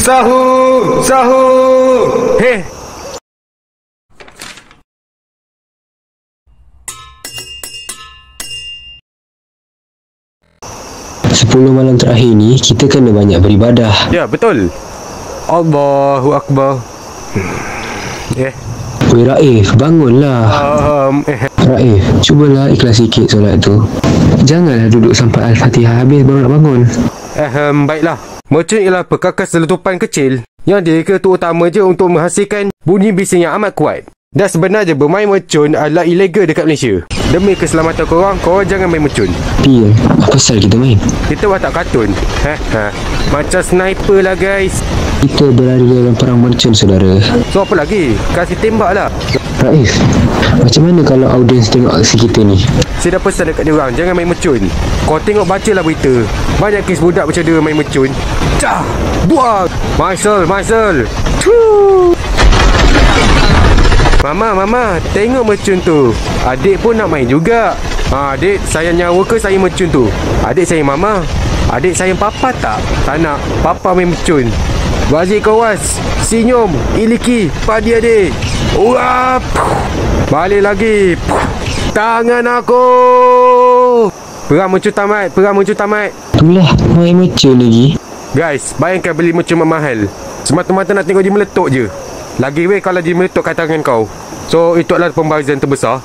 Sahur! Sahur! Hei! Sepuluh malam terakhir ni kita kena banyak beribadah. Ya, betul. Allahu Akbar. Weh Raif, bangunlah. Raif, cubalah ikhlas sikit solat tu. Janganlah duduk sampai Al-Fatihah habis baru nak bangun. Baiklah. Mercun ialah perkakas letupan kecil yang direka tu utama je untuk menghasilkan bunyi bising yang amat kuat. Dan sebenarnya bermain mercun adalah ilegal dekat Malaysia. Demi keselamatan korang jangan main mercun. Pia, apa pasal kita main? Kita watak kartun. Macam sniper lah guys. Kita berada dalam perang mercun, saudara. So apa lagi? Kasih tembak lah. Raif, macam mana kalau audiens tengok aksi kita ni? Saya dah pesan dekat dia orang, jangan main mercun. Kau tengok bacalah berita. Banyak kes budak macam dia main mercun. Cah! Buang! Marcel! Cuu! Mama, tengok mercun tu. Adik pun nak main juga. Adik sayang nyawa ke sayang mercun tu? Adik sayang mama. Adik sayang papa tak? Tak nak. Papa main mercun. Wazir kawas. Senyum. Iliki. Padi adik. Wah! Balik lagi. Tangan aku. Perang mercun tamat. Itulah, main mercun lagi. Guys, bayangkan beli mercun mahal. Semata-mata nak tengok dia meletup je. Lagi weh kalau dia meletup kat tangan kau. So, itu adalah pembazan terbesar.